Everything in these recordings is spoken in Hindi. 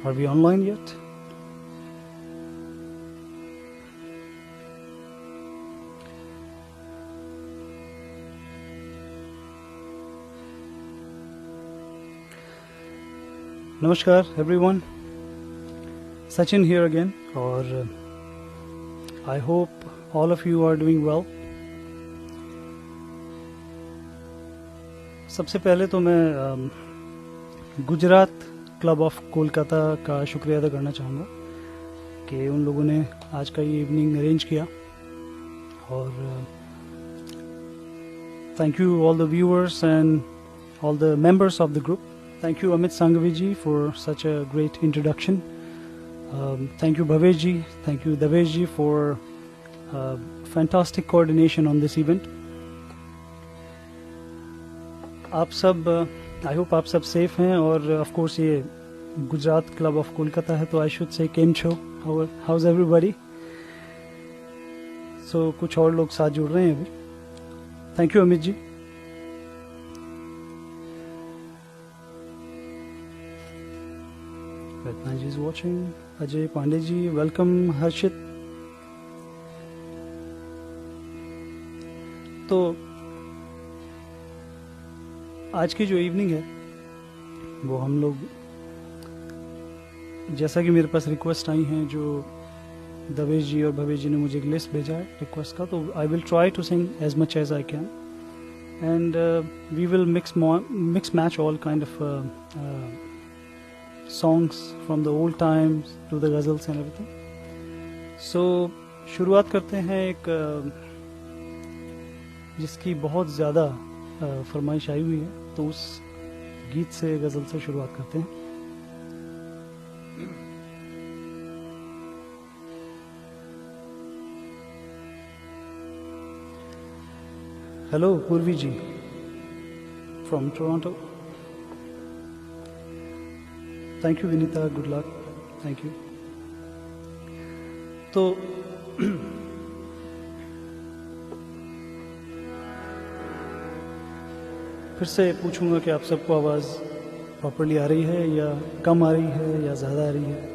Are we online yet? Namaskar everyone, Sachin here again, और I hope all of you are doing well. सबसे पहले तो मैं गुजरात क्लब ऑफ कोलकाता का शुक्रिया अदा करना चाहूँगा कि उन लोगों ने आज का ये इवनिंग अरेंज किया, और thank you all the viewers and all the members of the group. Thank you Amit Sanghavi ji for such a great introduction. Thank you Bhavesh ji, thank you Devesh ji for fantastic coordination on this event. आप सब I hope आप सब safe हैं, और of course ये गुजरात क्लब ऑफ कोलकाता है, तो I should say केम छो, how's everybody? So कुछ और लोग साथ जुड़ रहे हैं अभी. Thank you Amit ji. Ratna ji is watching. Ajay Pandey ji, welcome. Harshit. तो आज की जो इवनिंग है वो हम लोग, जैसा कि मेरे पास रिक्वेस्ट आई हैं, जो दवेश जी और भवेश जी ने मुझे एक लिस्ट भेजा है रिक्वेस्ट का, तो I will try to sing as much as I can, and we will mix match all kind of songs from the old times to the ghazals and everything. So शुरुआत करते हैं एक जिसकी बहुत ज़्यादा फरमाइश आई हुई है, तो उस गीत से, गज़ल से शुरुआत करते हैं. Hello Purvi ji from Toronto. Thank you Vinita, good luck. Thank you. तो फिर से पूछूंगा कि आप सबको आवाज़ प्रॉपरली आ रही है, या कम आ रही है, या ज़्यादा आ रही है.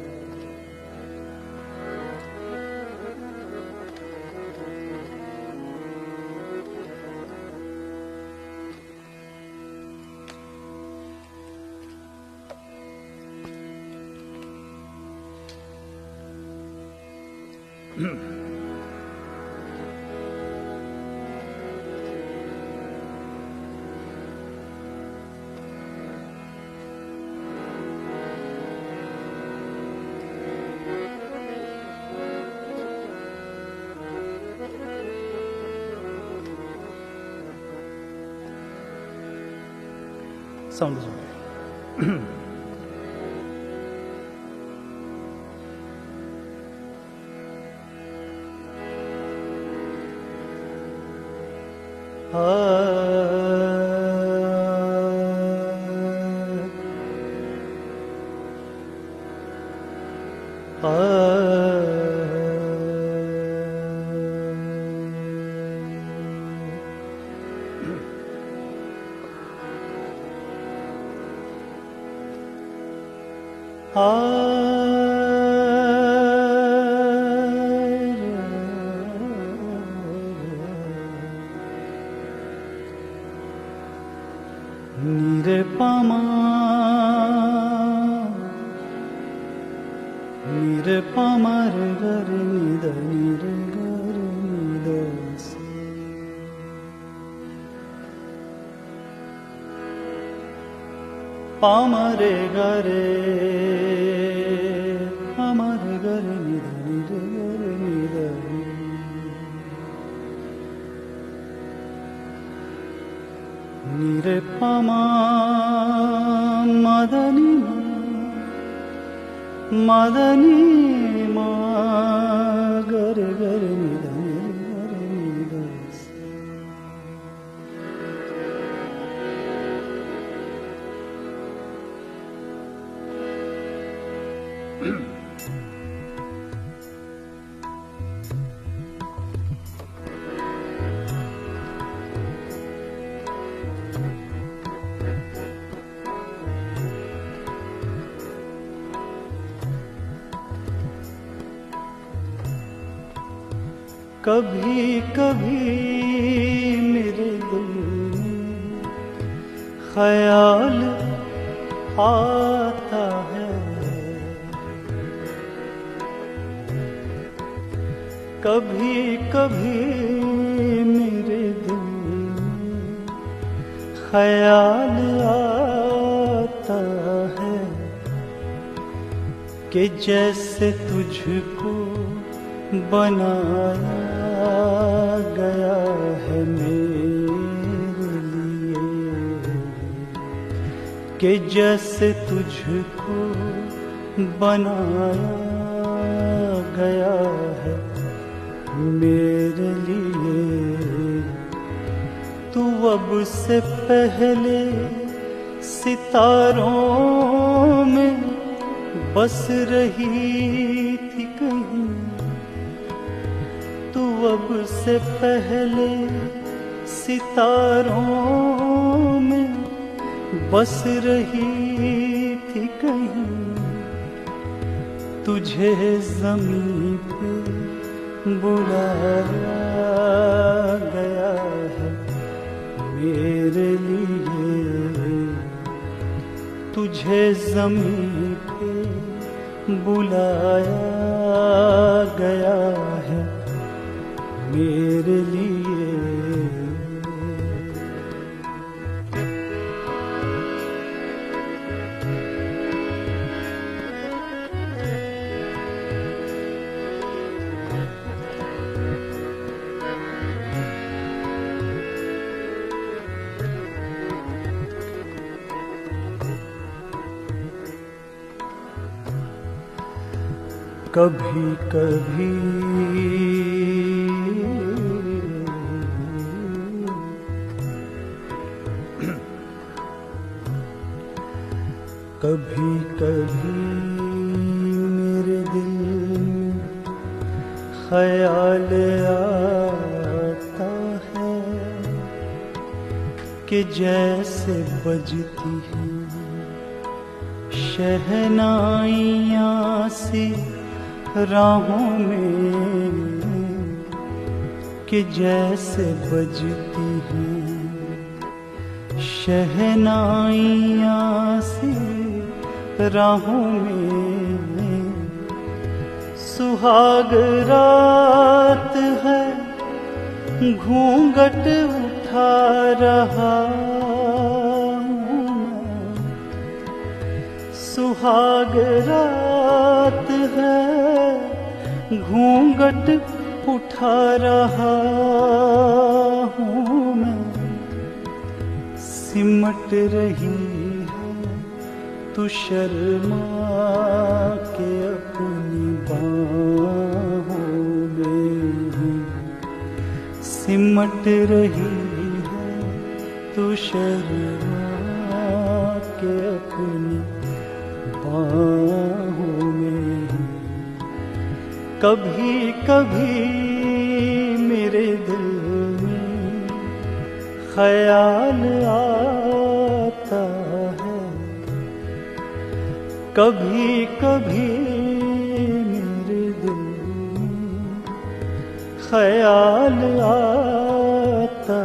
Sound is okay. पामरे गरे पामरे गरे निधनि रे निधनि निरे पमा मदनी मदनी मा गरे गरे निधनि गरे निधस. कभी कभी मेरे दिल में ख्याल आता है, कभी कभी मेरे दिल में ख्याल आता है कि जैसे तुझको बनाया गया है मेरे लिए, कि जैसे तुझको बनाया गया है मेरे लिए। तू अब से पहले सितारों में बस रही थी कहीं, तू अब से पहले सितारों में बस रही थी कहीं। तुझे ज़मीं पे बुलाया गया है मेरे लिए, तुझे ज़मीं पे बुलाया गया है मेरे लिए। कभी कभी कभी कभी मेरे दिल में ख्याल आता है कि जैसे बजती हैं शहनाइयाँ सी राहों में, कि जैसे बजती हैं शहनाइयाँ सी राहों में। सुहाग रात है घूंघट उठा रहा हूँ मैं, सुहाग रात है घूंघट उठा रहा हूँ मैं। सिमट रही है तू शर्मा के अपनी बाहों में, सिमट रही है तू शर्मा के अपनी बाहों में। कभी कभी मेरे दिल में ख्याल आता है, कभी कभी मेरे दिल में ख्याल आता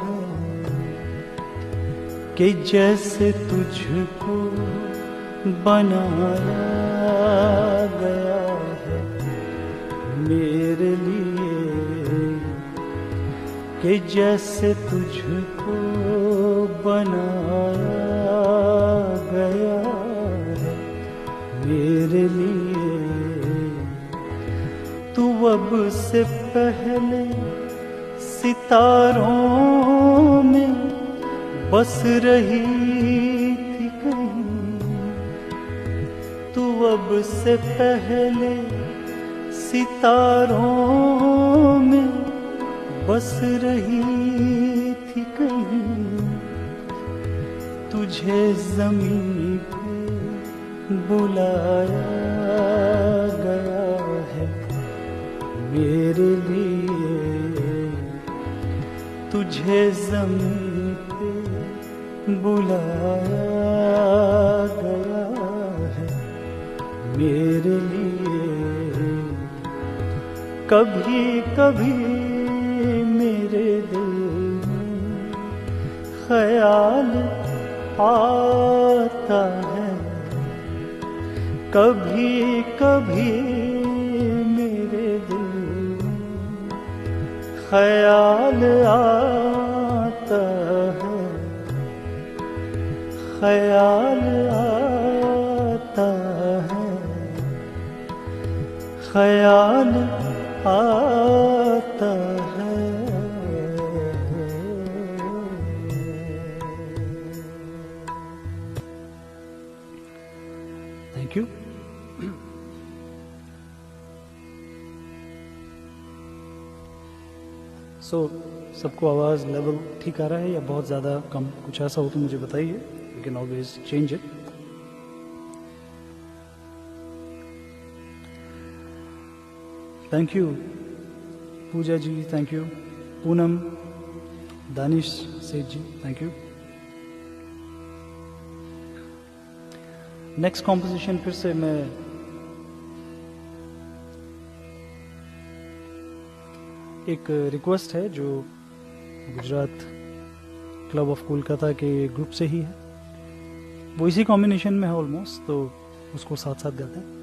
है कि जैसे तुझको बनाया गया है मेरे लिए, कि जैसे तुझको बनाया गया है मेरे लिए। तू अब से पहले सितारों में बस रही थी कहीं, तू अब से पहले सितारों में बस रही थी कहीं। तुझे ज़मीं पे बुलाया गया है मेरे लिए, तुझे ज़मीं पे बुलाया गया है मेरे लिए। कभी कभी मेरे दिल में ख्याल आता है, कभी कभी मेरे दिल में ख्याल आता है, ख्याल आता है, ख्याल आता है। Thank you. सबको आवाज़ लेवल ठीक आ रहा है या बहुत ज़्यादा कम? कुछ ऐसा हो तो मुझे बताइए, you can always change it. Thank you Pooja ji, thank you Poonam, Danish Seth ji, thank you. Next composition फिर से मैं एक रिक्वेस्ट है जो गुजरात क्लब ऑफ कोलकाता के ग्रुप से ही है, वो इसी कॉम्बिनेशन में है ऑलमोस्ट, तो उसको साथ साथ गाते हैं।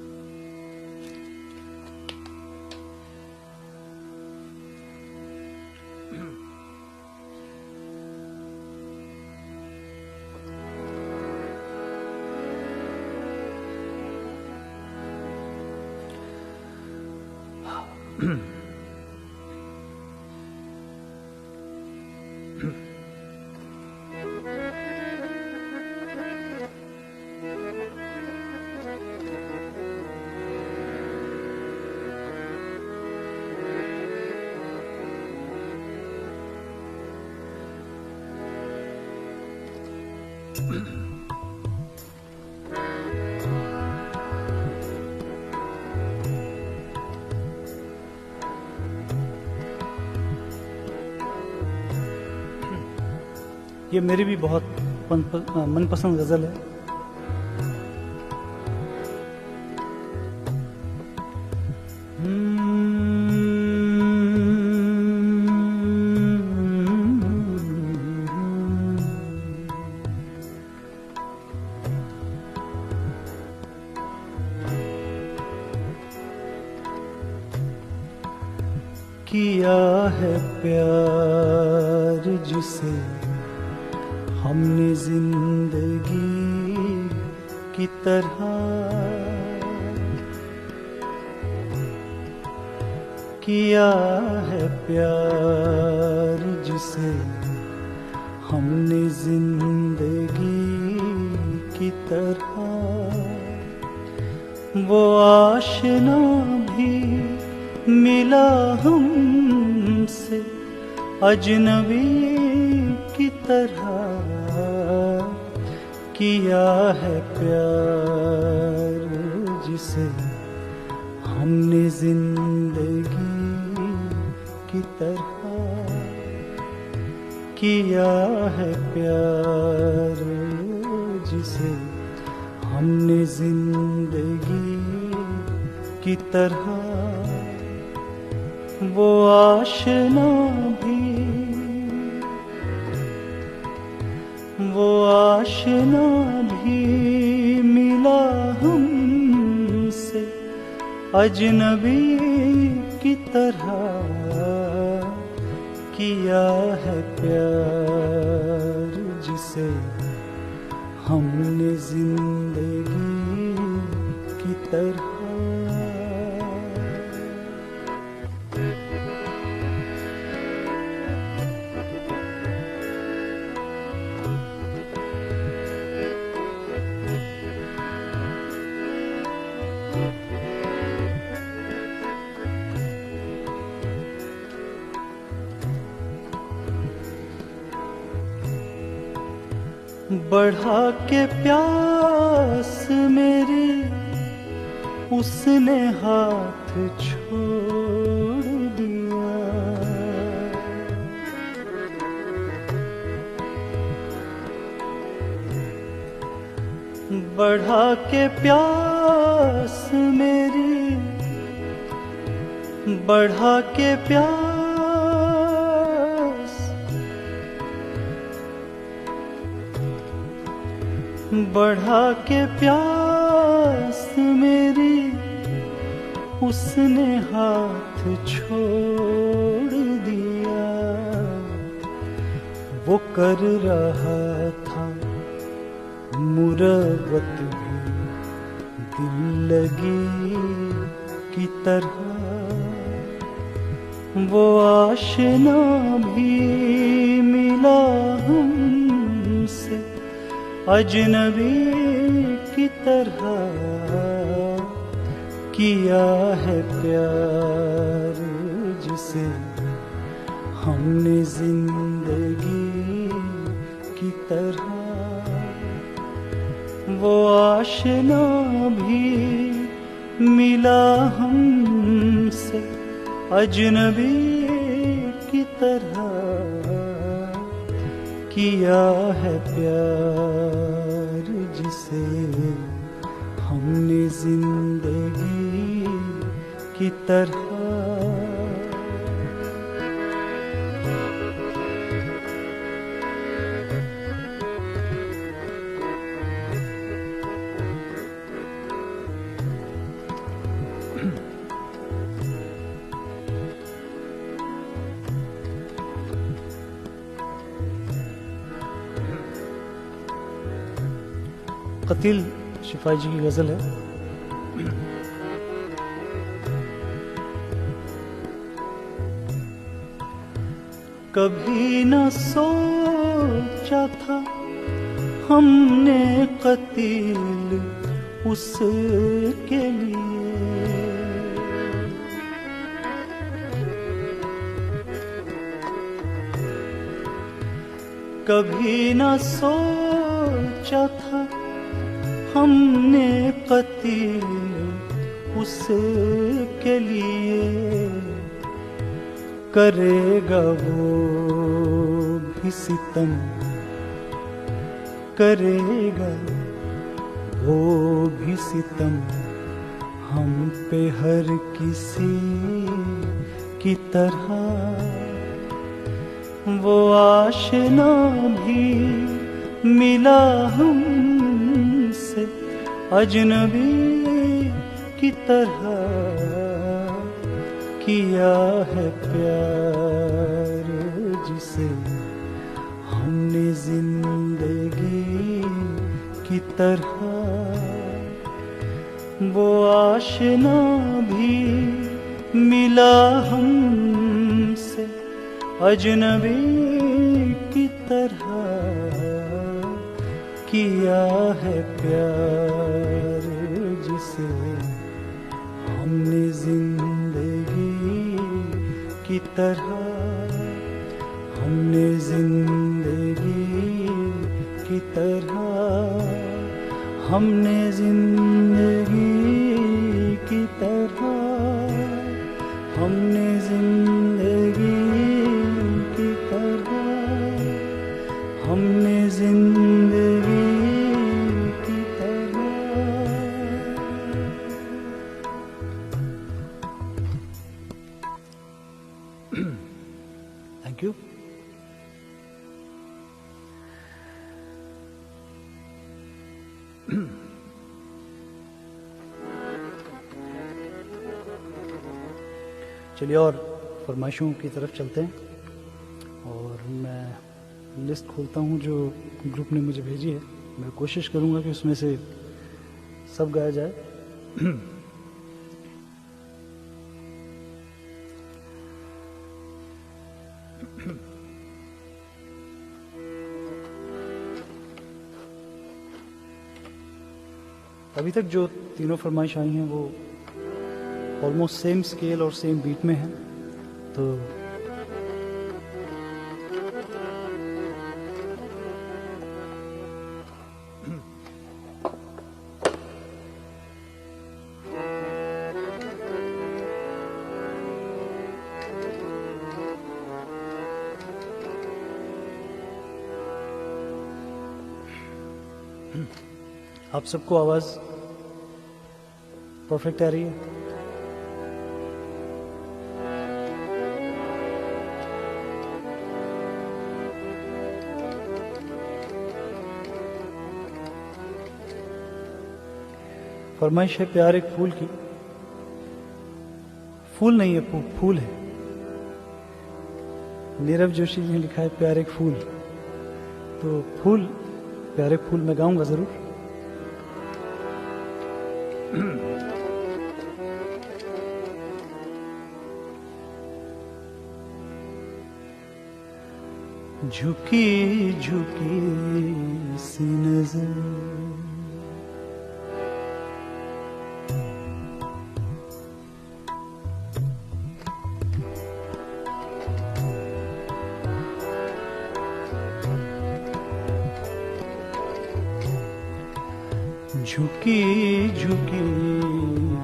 ये मेरी भी बहुत मनपसंद गज़ल है। किया है प्यार जिसे हमने जिंदगी की तरह, किया है प्यार जिसे हमने जिंदगी की तरह, वो आशना भी मिला हमसे अजनबी की तरह, किया है प्यार जिसे हमने जिंदगी की तरह, किया है प्यार जिसे हमने जिंदगी की तरह, वो आशना भी, वो आशना भी मिला हमसे अजनबी की तरह, किया है प्यार जिसे हमने जिंदगी की तरह। बढ़ा के प्यास मेरी उसने हाथ छोड़ दिया, बढ़ा के प्यास मेरी बढ़ा के प्यास, बढ़ा के प्यास मेरी उसने हाथ छोड़ दिया। वो कर रहा था मुरव्वत भी दिल लगी की तरह, वो आशना भी मिला हमसे अजनबी की तरह। किया है प्यार जिसे हमने जिंदगी की तरह, वो आशना भी मिला हमसे अजनबी की तरह। किया है प्यार जिसे हमने जिंदगी की तरह। कतील शिफाई जी की गजल है। कभी न सोचा था हमने कतील उसके लिए, कभी न सोचा था हमने कतील उसके लिए। करेगा वो भी सितम, करेगा वो भी सितम हम पे हर किसी की तरह। वो आशना भी मिला हमसे अजनबी की तरह। किया है प्यार जिसे हमने जिंदगी की तरह, वो आशना भी मिला हमसे अजनबी की तरह। किया है प्यार जिसे हमने जिंदगी की तरह, हमने जिंदगी की तरह, हमने जिंदगी की तरह, हमने जिंदगी की तरह, हमने जिंदगी की तरह। Thank you. चलिए और फरमाइशों की तरफ चलते हैं, और मैं लिस्ट खोलता हूँ जो ग्रुप ने मुझे भेजी है। मैं कोशिश करूँगा कि उसमें से सब गाया जाए। अभी तक जो तीनों फरमाइश आई हैं वो ऑलमोस्ट सेम स्केल और सेम बीट में है, तो आप सबको आवाज परफेक्ट आ रही है? फरमाइश है प्यार एक फूल की। फूल नहीं है, फूल है। नीरव जोशी जी ने लिखा है प्यार एक फूल। तो फूल, प्यार एक फूल मैं गाऊंगा जरूर। झुकी झुकी सी नजर, झुकी झुकी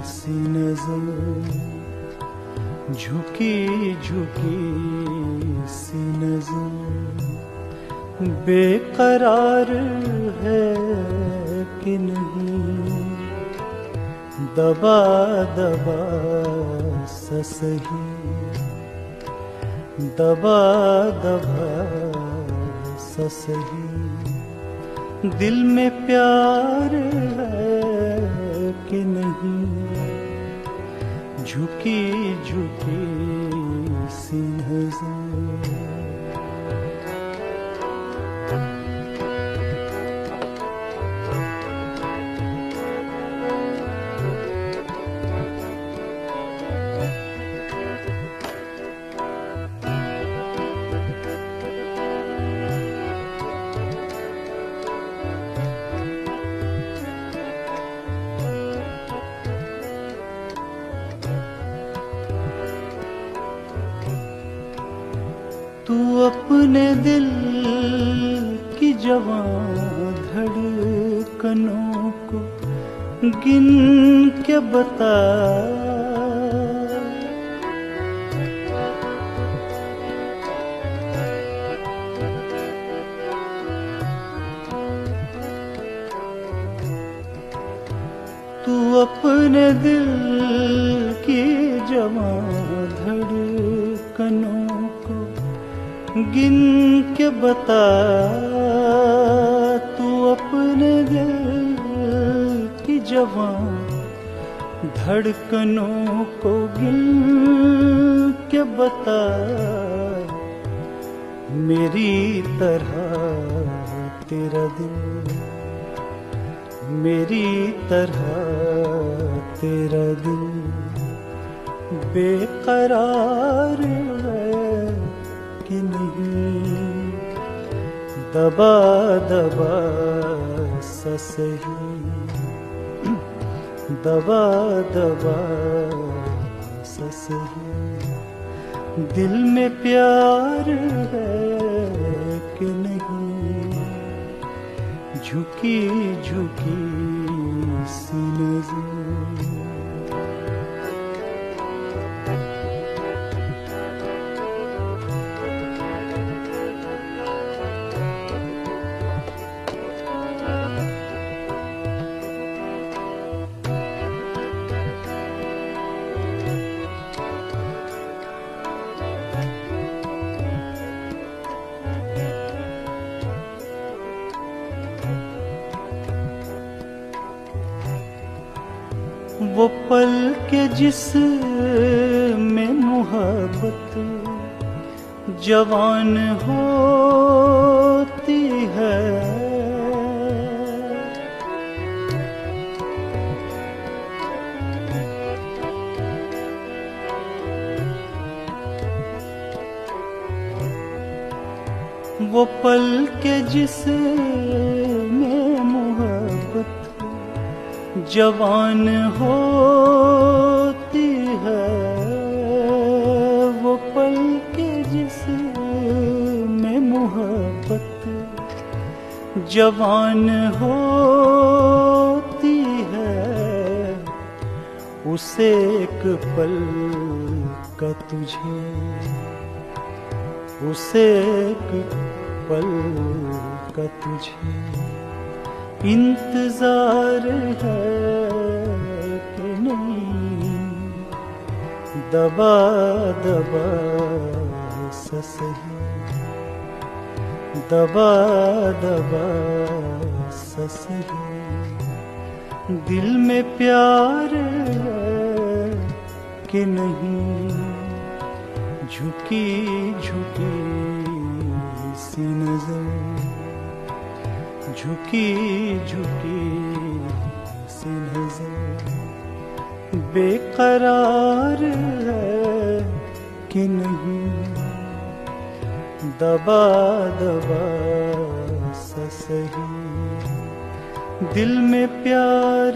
सी नजर, झुकी झुकी सी नजर, बेकरार है कि नहीं, दबा दबा सा सही, दबा दबा सा सही, दिल में प्यार है कि नहीं, झुकी झुकी सी नजर। तू अपने दिल की जवां धड़कनों को गिन के बता, तू अपने दिल की जवां धड़कनों को गिन के बता, तू अपने दिल की जवां धड़कनों को गिन के बता, मेरी तरह तेरा दिल, मेरी तरह तेरा दिल बेकरार है कि नहीं, दबा दबा सा सही, दबा दबा सा सही, दिल में प्यार है कि नहीं, झुकी झुकी सी नजर। वो पल के जिस में मोहब्बत जवान होती है, वो पल के जिस में मोहब्बत जवान होती है, वो पल के जिसमें मोहब्बत जवान होती है, उसे एक पल का तुझे, उसे एक पल का तुझे इंतजार है कि नहीं, दबा दबा सा सही, दबा दबा सा सही, दिल में प्यार कि नहीं, झुकी झुकी सी नजर, झुकी झुकी सी नजर, बेकरार है कि नहीं, दबा दबा सा सही, दिल में प्यार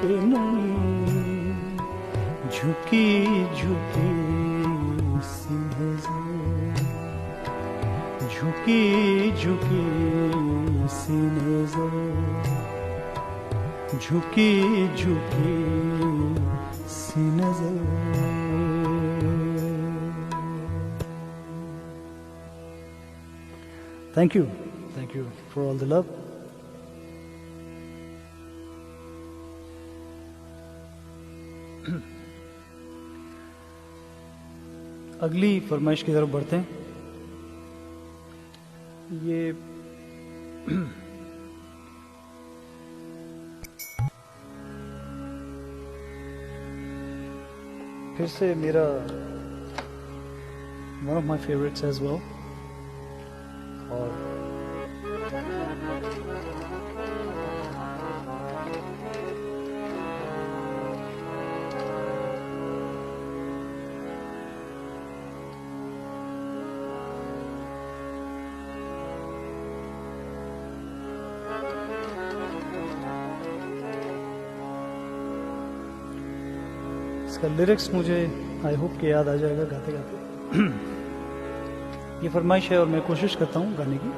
कि नहीं, झुकी झुकी सी नजर, झुकी झुकी सी नजर, झुकी झुकी सी नजर। Thank you for all the love. अगली फरमाइश की तरफ बढ़ते हैं। ये फिर से मेरा one of my favorites as well. और इसका लिरिक्स मुझे आई होप कि याद आ जाएगा गाते गाते। ये फरमाइश है और मैं कोशिश करता हूँ गाने की।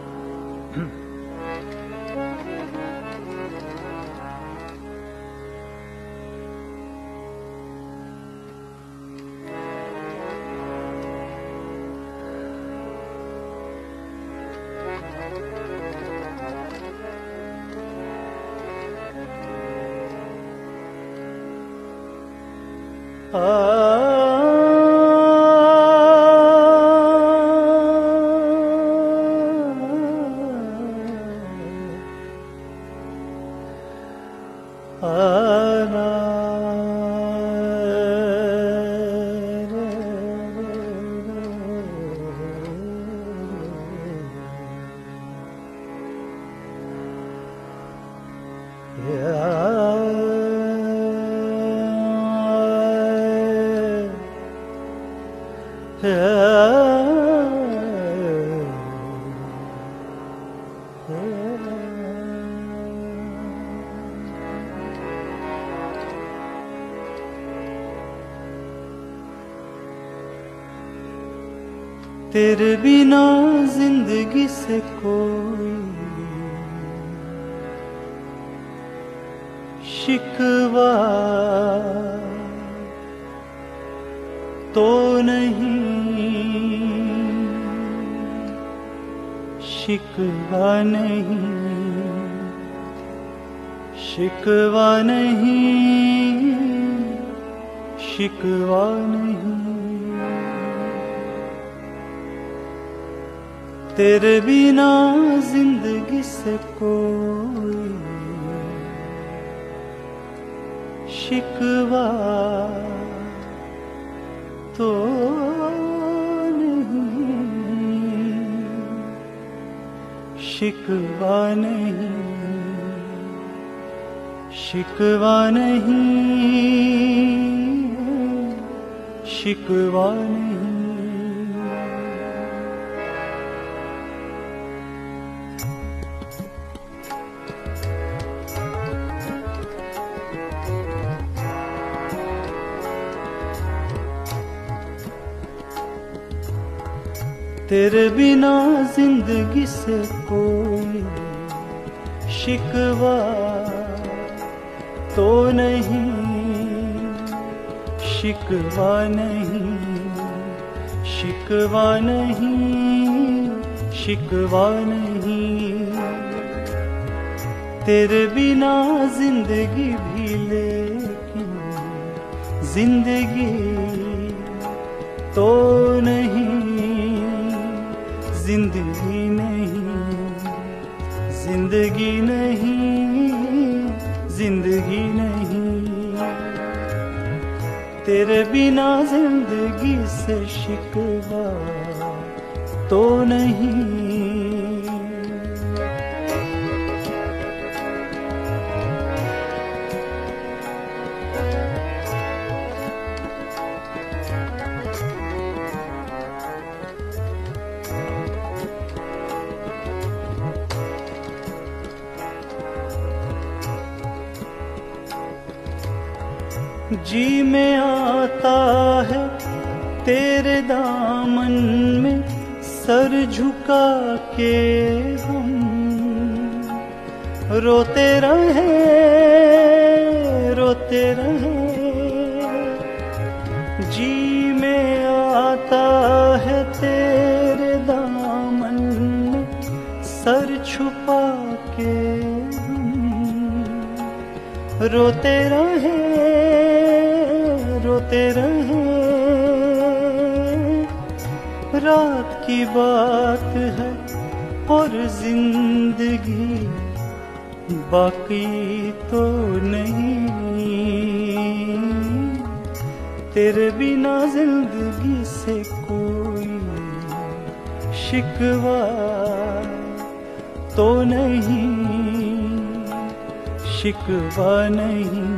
तेरे बिना जिंदगी से कोई शिकवा तो नहीं, शिकवा नहीं, शिकवा नहीं, शिकवा नहीं, तेरे बिना जिंदगी से कोई शिकवा तो नहीं, शिकवा नहीं, शिकवा नहीं, शिकवा नहीं। तेरे बिना जिंदगी से कोई शिकवा तो नहीं, शिकवा नहीं, शिकवा नहीं, शिकवा नहीं, तेरे बिना जिंदगी भी लेकिन जिंदगी तो नहीं, जिंदगी नहीं, जिंदगी नहीं, जिंदगी नहीं, तेरे बिना जिंदगी से शिकवा तो नहीं। जी में आता है तेरे दामन में सर झुका के हम, रोते रहे रोते रहे। जी में आता है तेरे दामन में सर छुपा के हम, रोते रहे रोते रहे। रात की बात है और जिंदगी बाकी तो नहीं, तेरे बिना जिंदगी से कोई शिकवा तो नहीं, शिकवा नहीं,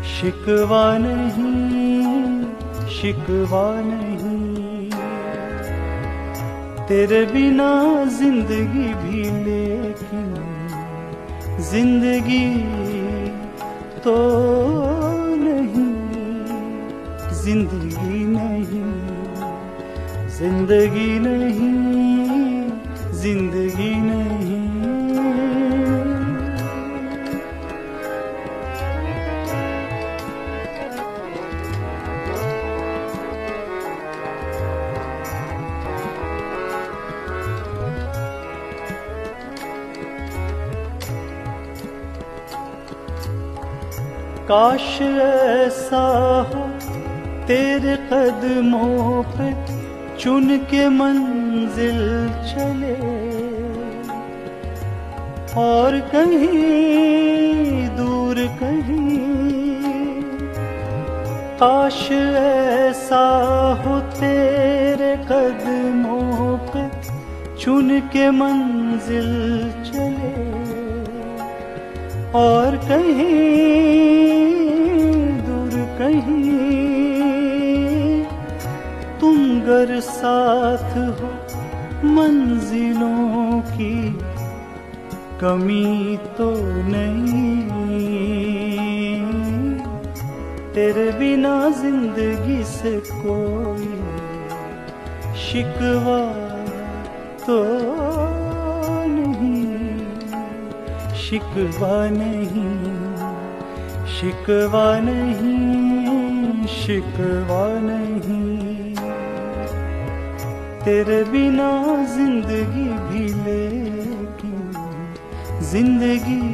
शिकवा नहीं, शिकवा नहीं। तेरे बिना जिंदगी भी लेकिन जिंदगी तो नहीं, जिंदगी नहीं, जिंदगी नहीं, जिंदगी नहीं। काश ऐसा हो तेरे कदमों पे चुन के मंजिल चले, और कहीं दूर कहीं। काश ऐसा हो तेरे कदमों पे चुन के मंजिल चले, और कहीं दूर कहीं। तुम गर साथ हो मंजिलों की कमी तो नहीं, तेरे बिना जिंदगी से कोई शिकवा तो नहीं, शिकवा नहीं, शिकवा नहीं, शिकवा नहीं। तेरे बिना जिंदगी भी लेकिन जिंदगी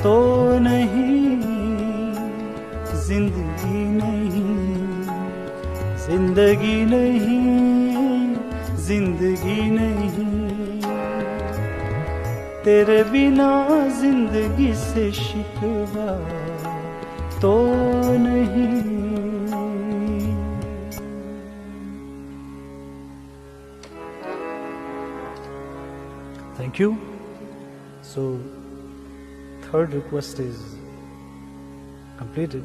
तो नहीं, जिंदगी नहीं, जिंदगी नहीं, जिंदगी नहीं। तेरे बिना जिंदगी से शिकवा तो नहीं। Thank you. So, third request is completed.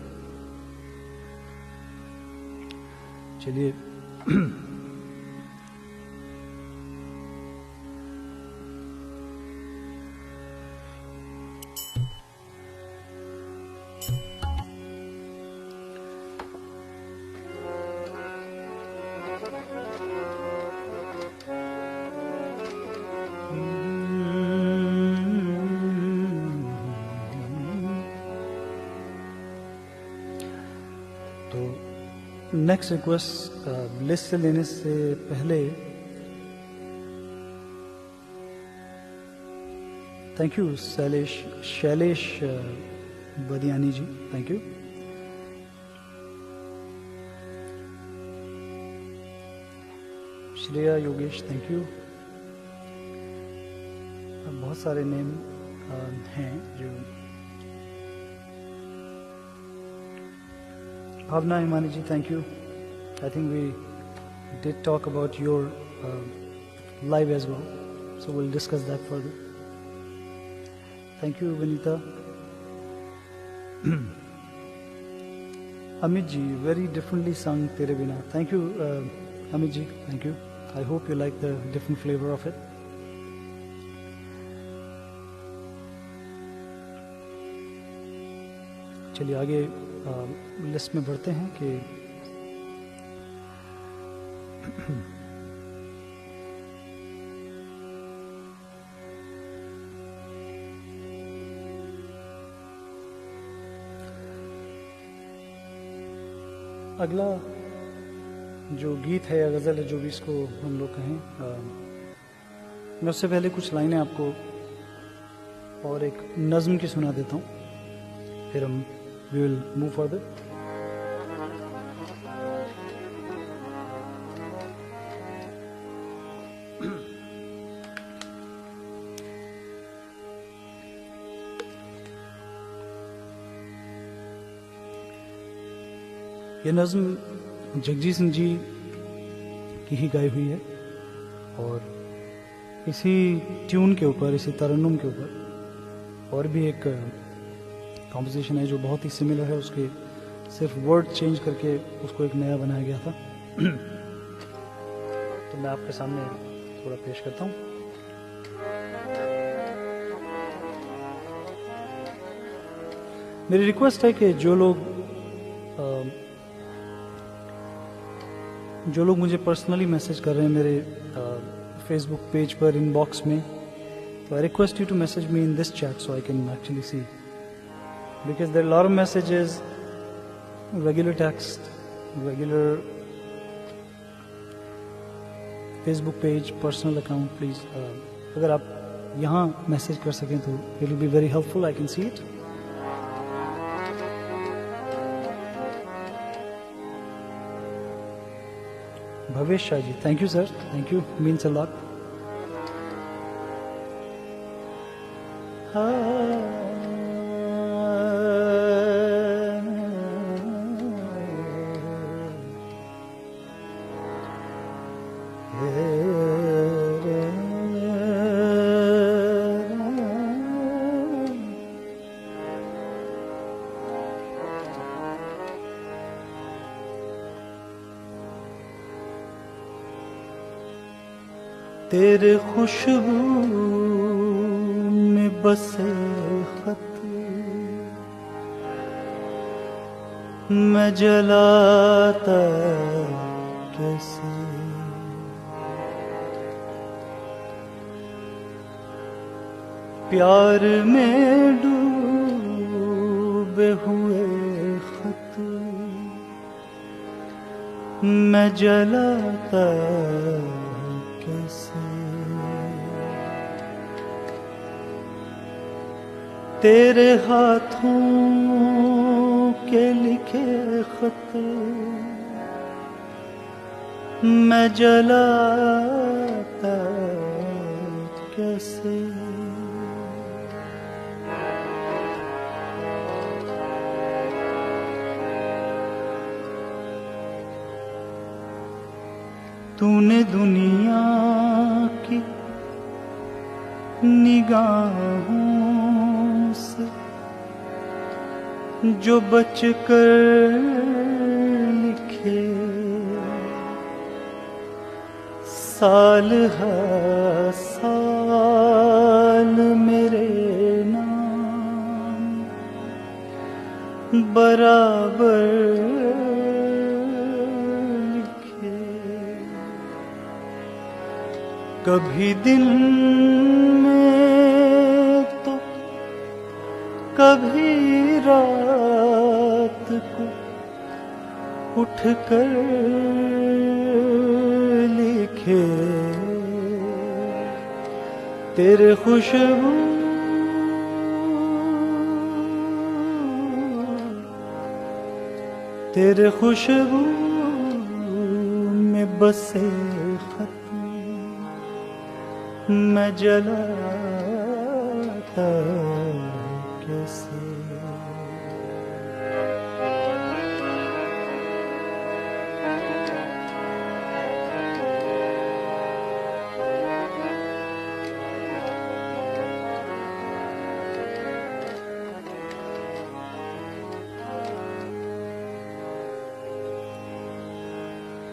चलिए नेक्स्ट रिक्वेस्ट लिस्ट से लेने से पहले thank you Shailesh Badiyani ji, thank you. Shreya Yogesh, thank you. बहुत सारे नेम हैं जो Bhavna Himani ji, thank you. I think we did talk about your live as well, so we'll discuss that further. Thank you Vinita. Amit ji, very differently sung Tere Bina. Thank you Amit ji, thank you. I hope you like the different flavor of it. चलिए आगे लिस्ट में बढ़ते हैं कि अगला जो गीत है या गज़ल है, जो भी इसको हम लोग कहें, मैं उससे पहले कुछ लाइनें आपको और एक नज़्म की सुना देता हूँ, फिर हम वी विल मूव फर्दर. ये नज़्म जगजीत सिंह जी की ही गाई हुई है और इसी ट्यून के ऊपर, इसी तरन्नुम के ऊपर और भी एक कॉम्पोजिशन है जो बहुत ही सिमिलर है. उसके सिर्फ वर्ड चेंज करके उसको एक नया बनाया गया था. तो मैं आपके सामने थोड़ा पेश करता हूँ. मेरी रिक्वेस्ट है कि जो लोग मुझे पर्सनली मैसेज कर रहे हैं मेरे फेसबुक पेज पर इनबॉक्स में, तो I request you to message me in this chat so I can actually see, because there are lot of messages, regular text, regular Facebook page, personal account. Please अगर आप यहाँ मैसेज कर सकें तो it will be very helpful. I can see it. Bhavesh Shah ji, thank you sir, thank you, means a lot. तेरे खुशबू में बसे खत मैं जलाता कैसे, प्यार में डूबे हुए खत मैं जलाता कैसे, तेरे हाथों के लिखे खत मैं जलाता कैसे, तूने दुनिया की निगाहों से जो बचकर लिखे साल हर साल मेरे नाम बराबर लिखे, कभी दिन में तो कभी रात को उठकर लिखे, तेरे खुशबू तेरे खुशबू में बसे खत मैं जलाता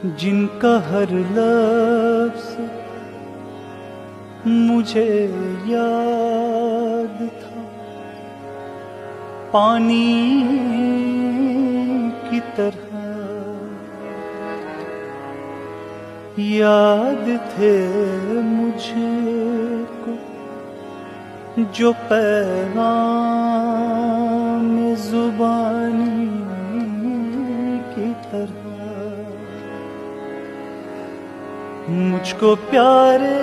जिनका हर लफ्ज़ मुझे याद था, पानी की तरह याद थे मुझको, जो पैगाम ज़ुबानी की तरह मुझको प्यारे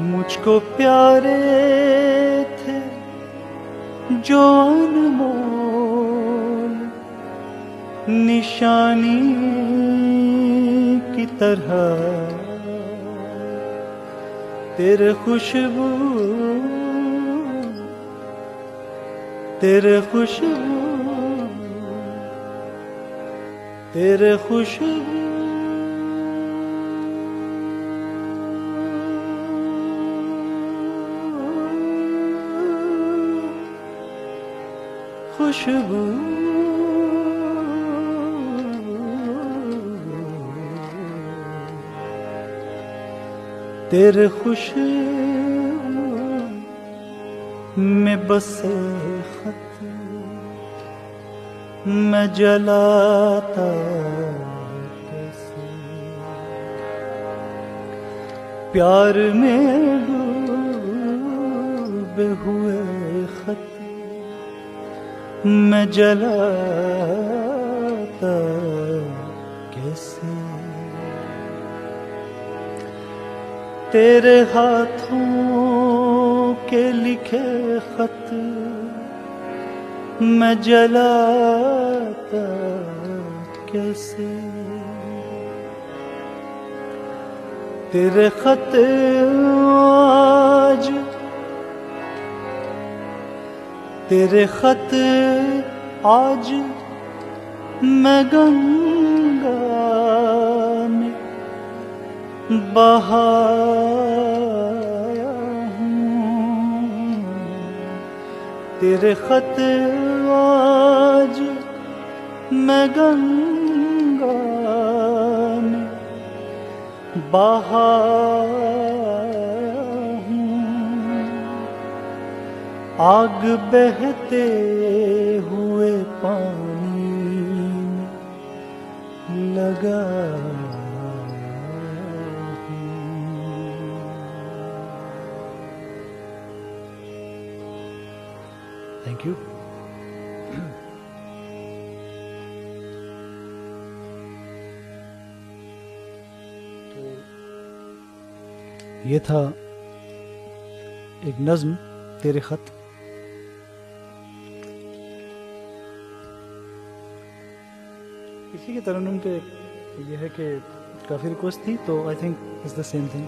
मुझको प्यारे थे जो अनमोल निशानी की तरह, तेरे खुशबू तेरे खुशबू तेरे खुशबू खुशबू तेरे खुशबू में बसे खत मैं जलाता कैसे, प्यार में डूबे हुए खत मैं जलाता कैसे। तेरे हाथों के लिखे खत मैं जलाता कैसे, तेरे खत आज तेरे खत आज मैं गंगा में बहाया हूँ, तेरे खत आज मैं गंगा में बहाया हूँ, आग बहते हुए पानी में लगा। Thank you. तो ये था एक नज्म तेरे खत। इसी के तरन्नुम पे ये है कि काफ़ी रिक्वेस्ट थी, तो I think it's the same thing.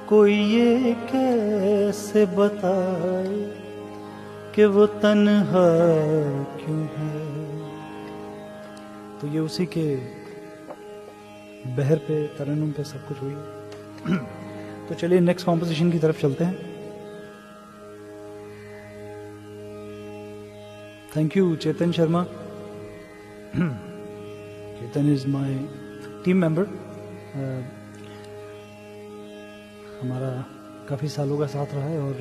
कोई ये कैसे बताए कि वो तन्हा क्यों है, तो ये उसी के बहर पे तरन्नुम पे सब कुछ हुई। तो चलिए नेक्स्ट कॉम्पोजिशन की तरफ चलते हैं। Thank you Chetan Sharma. Chetan is my team member, हमारा काफ़ी सालों का साथ रहा है और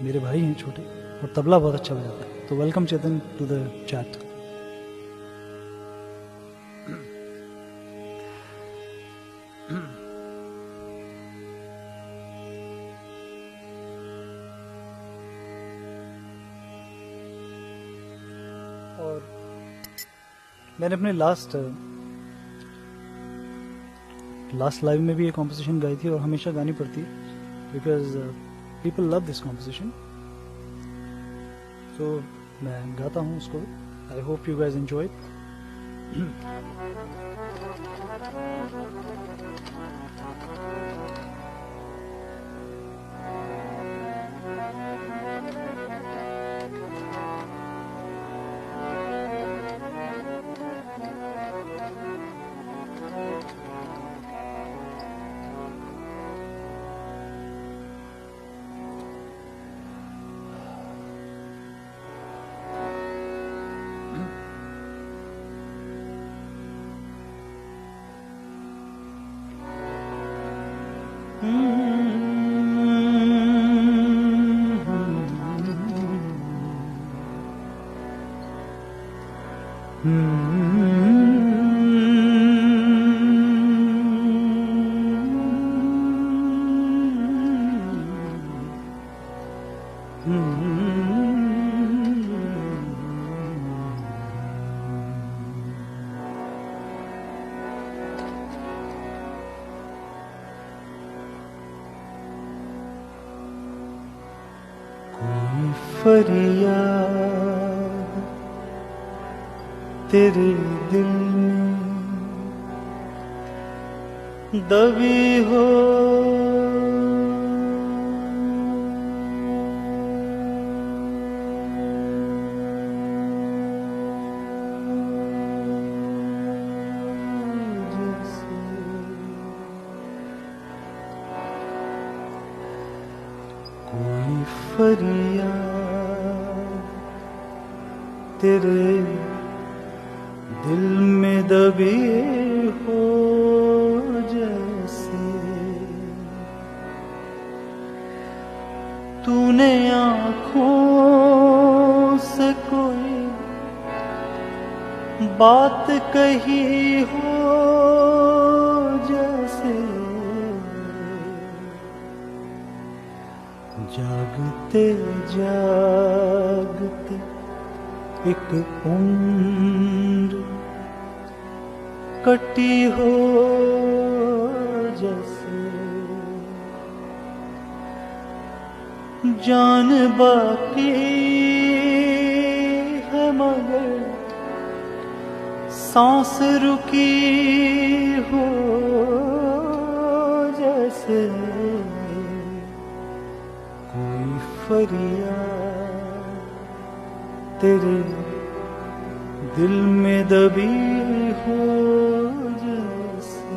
मेरे भाई हैं छोटे, और तबला बहुत अच्छा बजाता है। तो welcome Chetan to the chat. और मैंने अपने लास्ट लाइव में भी ये कॉम्पोजिशन गाई थी और हमेशा गानी पड़ती है because people love this composition. तो मैं गाता हूँ उसको। I hope you guys enjoy. फरियाद तेरे दिल में दबी हो जैसे कोई फरियाद तेरे दिल में दबी हो जैसे तूने आँखों से कोई बात कही हो जैसे जागते जागते एक उम्र कटी हो जैसे जान बाकी है मगर सांस रुकी हो जैसे कोई फरियाद तेरे दिल में दबी हो जैसे।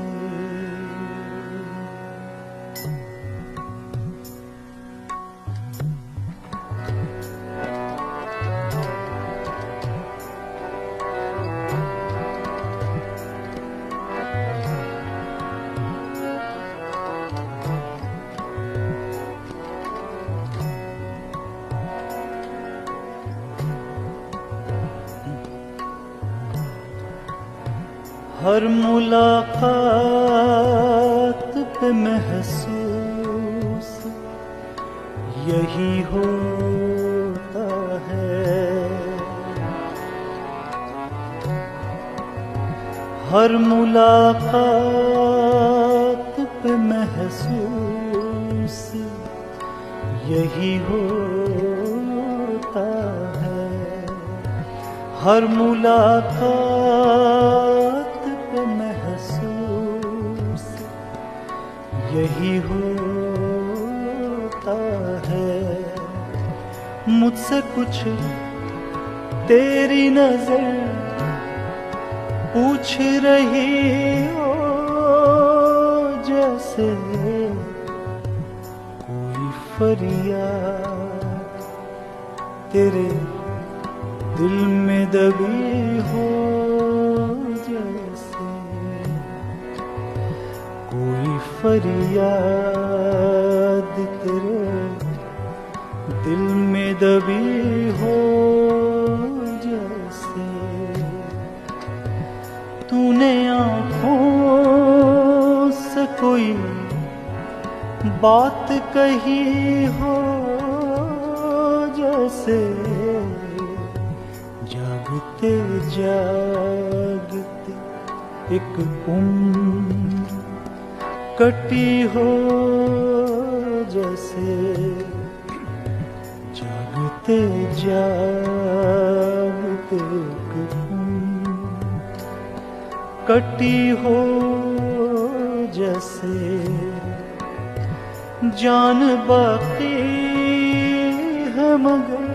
हर मुलाकात पे महसूस यही होता है, हर मुलाकात पे महसूस यही होता है, हर मुलाकात महसूस यही होता है। मुझसे कुछ तेरी नजर पूछ रही हो जैसे कोई फरियाद तेरे दिल में दबी हो जैसे, कोई फरियाद तेरे दिल में दबी हो जैसे, तूने आँखों से कोई बात कही हो जैसे, जागते जागते एक उम्र कटी हो जैसे, जागते जागते एक उम्र कटी हो जैसे, जान बाकी है मगर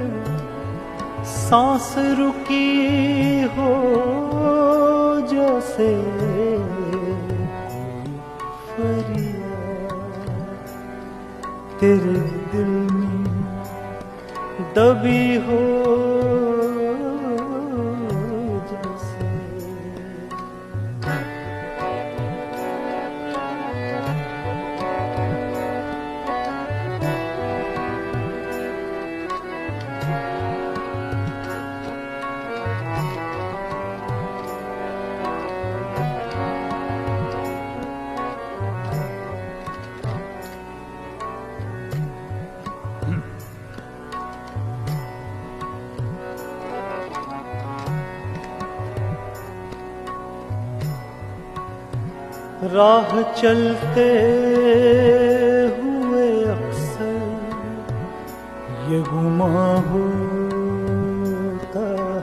सांस रुकी हो जैसे, फरियाद तेरे दिल में दबी हो जैसे। राह चलते हुए अक्सर ये गुमा होता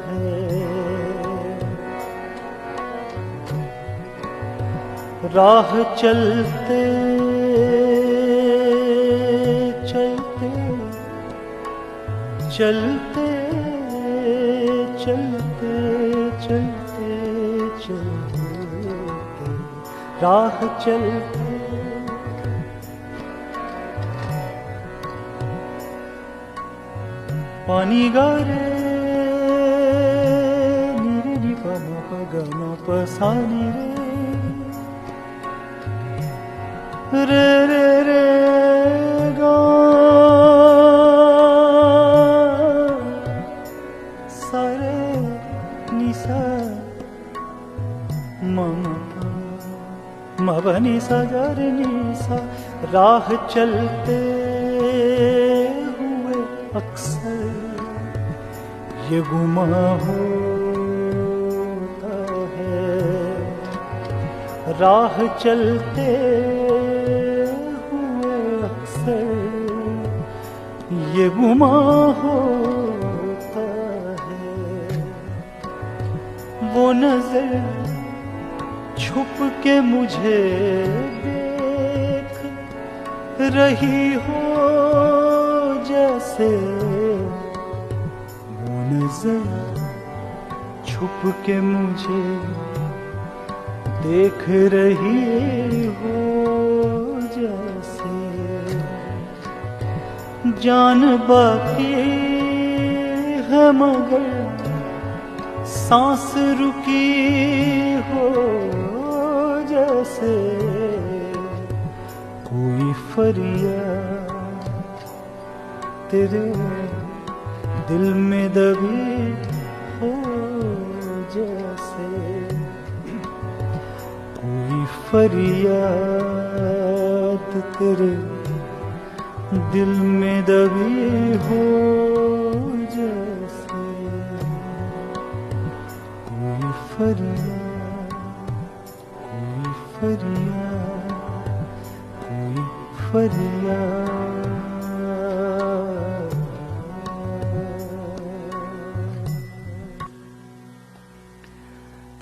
है, राह चलते चलते चलते चलते चलते चलते राह चलते पानी गारे निरे नि प म प ग म प सा नि रे रे रे गा सा रे नि सा म म म प नि सा ग रे नि सा। राह चलते हुए अक्सर ये गुमा होता है, राह चलते हुए अक्सर ये गुमा होता है। वो नजर छुप के मुझे देख रही हो जैसे, वो नजर छुप के मुझे देख रही हो जैसे, जान बाकी है मगर सांस रुकी हो जैसे, कोई फरियाद तेरे दिल में दबी हो जैसे, कोई फरियाद तेरे दिल में दबी हो जैसे, कोई फरियाद कोई फरियाद कोई फरियाद।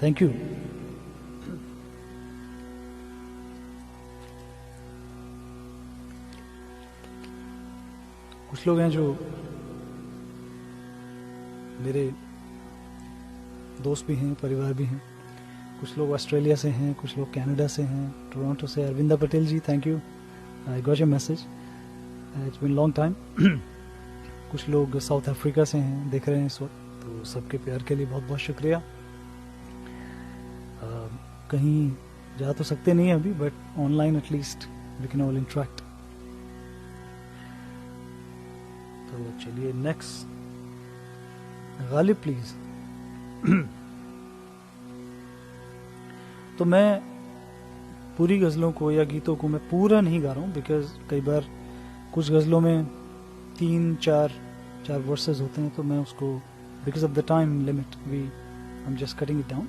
Thank you. कुछ लोग हैं जो मेरे दोस्त भी हैं, परिवार भी हैं। कुछ लोग ऑस्ट्रेलिया से हैं, कुछ लोग कनाडा से हैं, टोरंटो से। Arvinda Patel ji, thank you, I got your message, it's been long time. कुछ लोग साउथ अफ्रीका से हैं, देख रहे हैं इस वक्त, तो सबके प्यार के लिए बहुत बहुत शुक्रिया। कहीं जा तो सकते नहीं अभी, but online at least we can all interact. तो चलिए नेक्स्ट, गालिब प्लीज। तो मैं पूरी गज़लों को या गीतों को मैं पूरा नहीं गा रहा हूँ, बिकॉज कई बार कुछ गज़लों में 3-4 वर्सेस होते हैं, तो मैं उसको because of the time limit I am just cutting it down.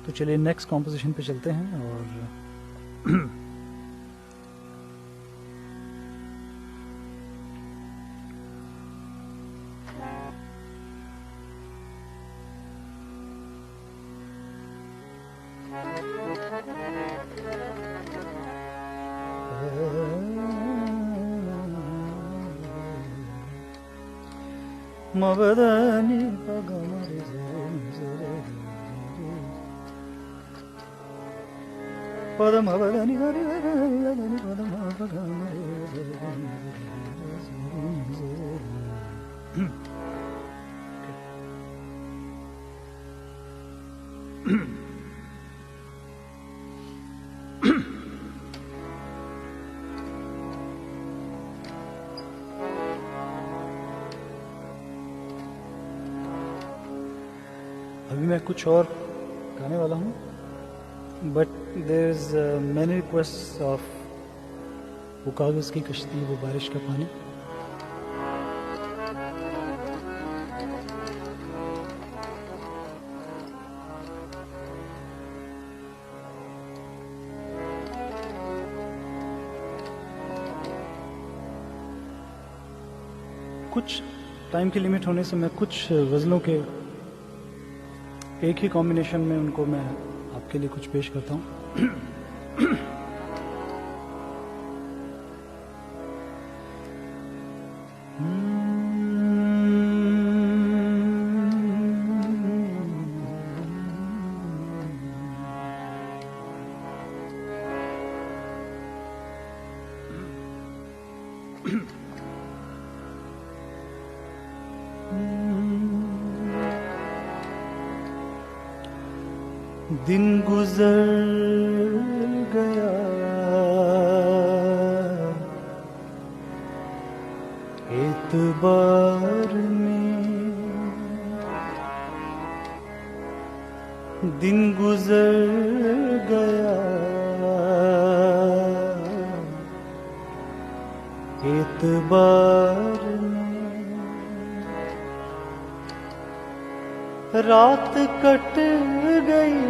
तो चलिए नेक्स्ट कॉम्पोजिशन पे चलते हैं। और मबदानी पगमरे पदम मबदानी गरी गरी पदम पगमरे। अभी मैं कुछ और गाने वाला हूँ, but there is many request of वो कागज़ की कश्ती, वो बारिश का पानी। कुछ टाइम की लिमिट होने से मैं कुछ गज़लों के एक ही कॉम्बिनेशन में उनको मैं आपके लिए कुछ पेश करता हूँ। दिन गुजर गया एतबार में, दिन गुजर गया एतबार में, रात कट गई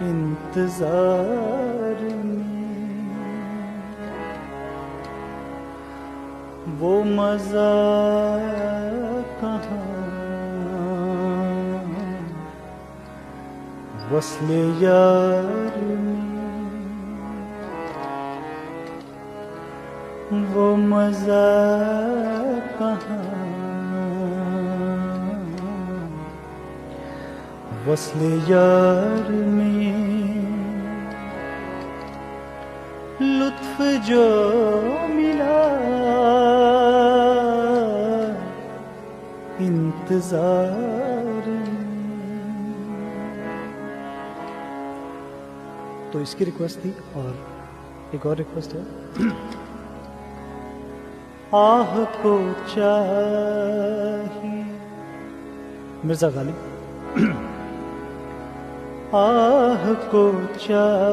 इंतजार में, वो मजा कहाँ वस्ले यार में, वो मजा कहाँ वस्ले यार में, लुत्फ जो मिला इंतजार में। तो इसकी रिक्वेस्ट थी और एक और रिक्वेस्ट है। आह को चाहिए, मिर्जा गालिब। आह को चाहिए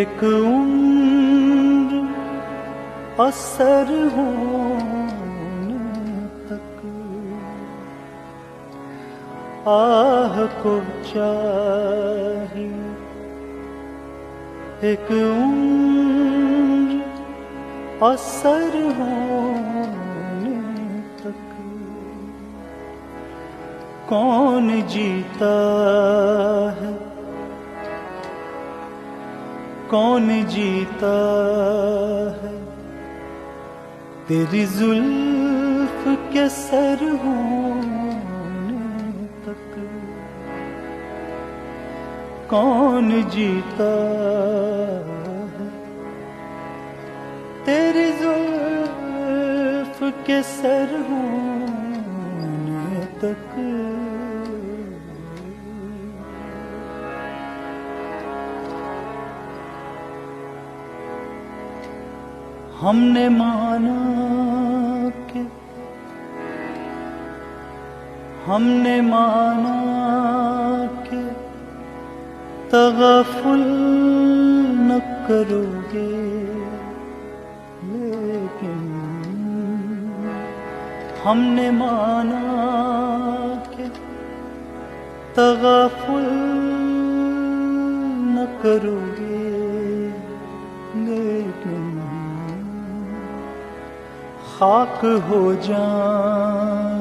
एक उम्र असर होने तक, आह को चाहिए एक उम्र असर होने तक। कौन जीता है, कौन जीता है तेरी जुल्फ के सर होने तक। कौन जीता है तेरी जुल्फ के सर होने तक। हमने माना कि, हमने माना कि तग़फ़ुल न करोगे, लेकिन हमने माना कि तग़फ़ुल न करोगे, लेकिन खाक हो जाएंगे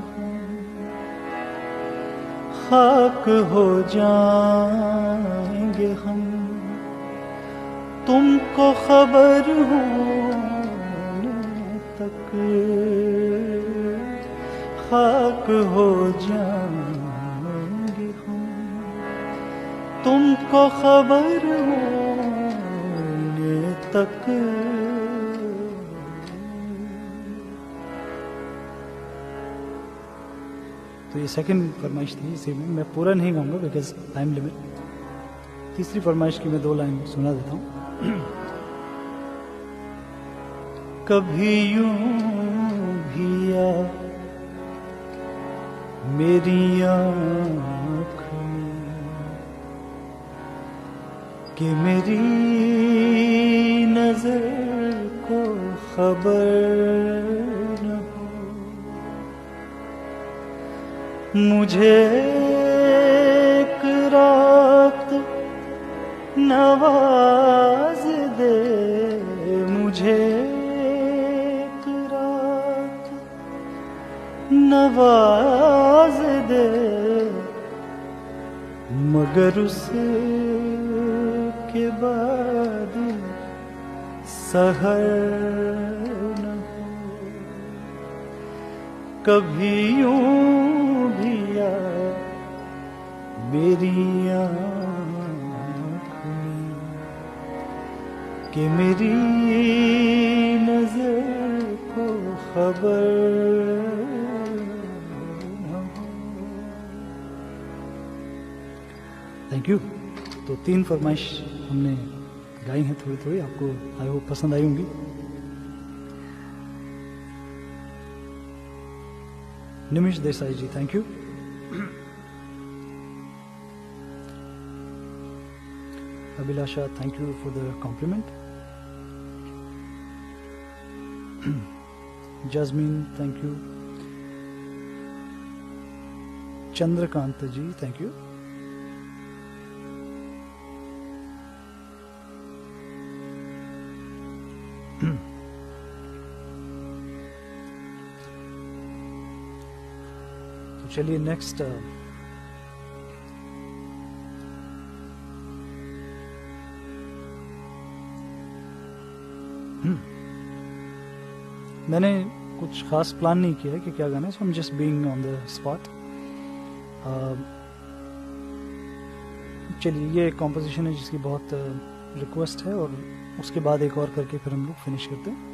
हम, खाक हो जाएंगे हम, तुमको खबर होने तक। खाक हो जाएंगे हम, तुमको खबर होने तक। तो ये सेकंड फरमाइश थी, इसी में मैं पूरा नहीं गाऊंगा बिकॉज टाइम लिमिट। तीसरी फरमाइश की मैं 2 लाइन सुना देता हूँ। कभी यूं भी आ मेरी आँख में कि मेरी नजर को खबर न हो। मुझे एक रात न नवाज दे मुझे एक रात, नवाज दे, मगर उसके बाद सहर न हो। कभी यूं भी आ मेरी आँख में कि मेरी नजर को खबर न हो। Thank you. तो 3 फरमाइश हमने गाई हैं थोड़ी थोड़ी, आपको आई होप पसंद आई होंगी। Nimish Desai ji, thank you. Abhilasha, thank you for the compliment. Jasmine, thank you. Chandrakant ji, thank you. तो चलिए नेक्स्ट मैंने कुछ खास प्लान नहीं किया है कि क्या गाना है, so I am just being on the spot. चलिए, ये एक कॉम्पोजिशन है जिसकी बहुत रिक्वेस्ट है, और उसके बाद एक और करके फिर हम लोग फिनिश करते हैं।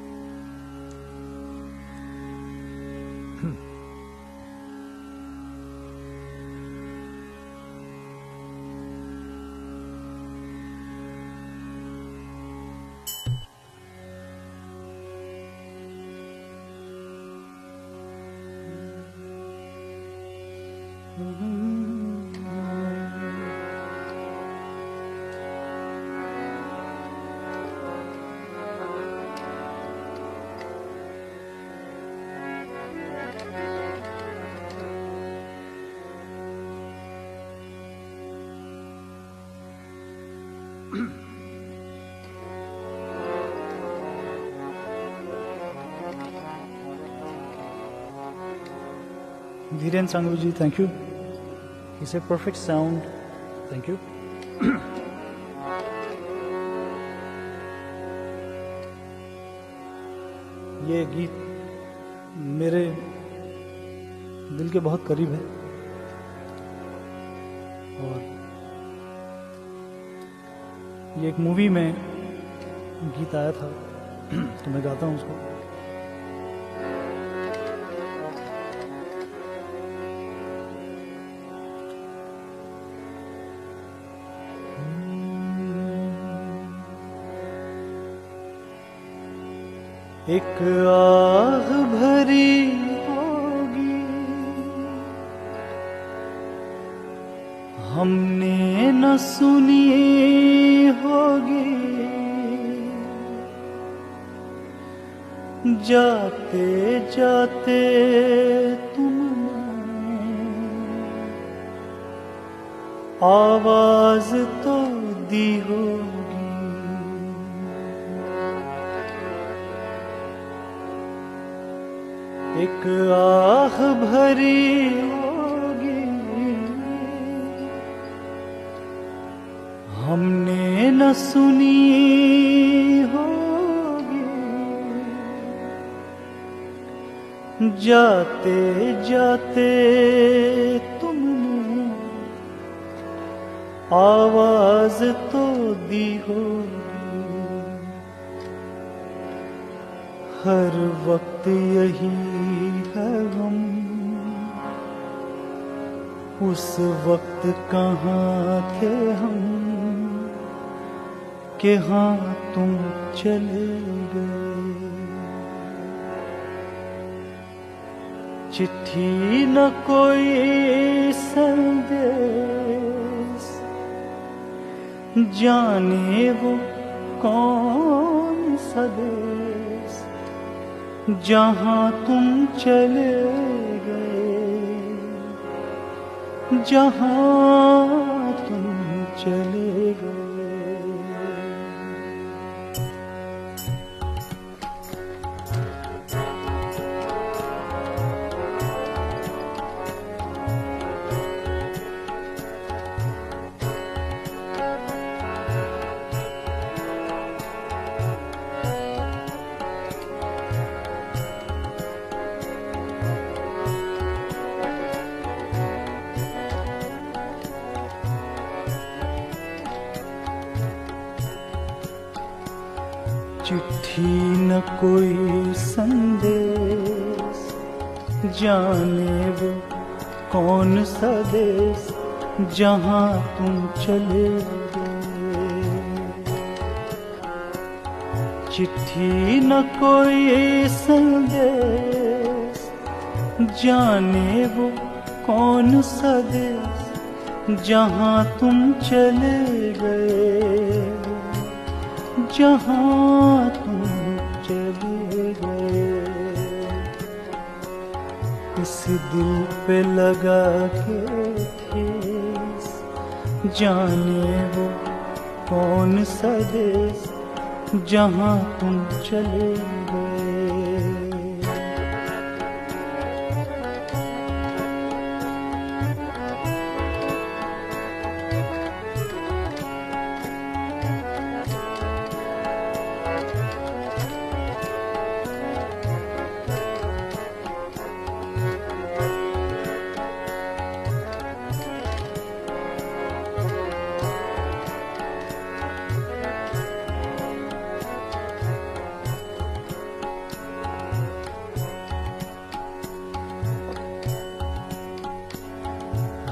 Dhirendra Sanghvi ji, thank you. He said perfect sound, thank you. ये गीत मेरे दिल के बहुत करीब है, और ये एक मूवी में गीत आया था, तो मैं गाता हूँ उसको। एक आह भरी होगी हमने न सुनी होगी, जाते जाते तुमने आवाज तो दी होगी। एक आह भरी होगी हमने न सुनी होगी, जाते जाते तुमने आवाज तो दी होगी। हर वक्त यही है गम, उस वक्त कहाँ थे हम कि हाँ तुम चले गए। चिट्ठी न कोई संदेश, जाने वो कौन सा देश जहाँ तुम चले गए, जहाँ तुम चले गए। चिट्ठी न कोई संदेश, जाने वो कौन सा देश जहाँ तुम चले गए। चिट्ठी न कोई संदेश, जाने वो कौन सा देश जहाँ तुम चले गए, जहाँ तुम चले गए। इस दिल पे लगा के ठेस, जाने वो कौन सा देश जहाँ तुम चले गए।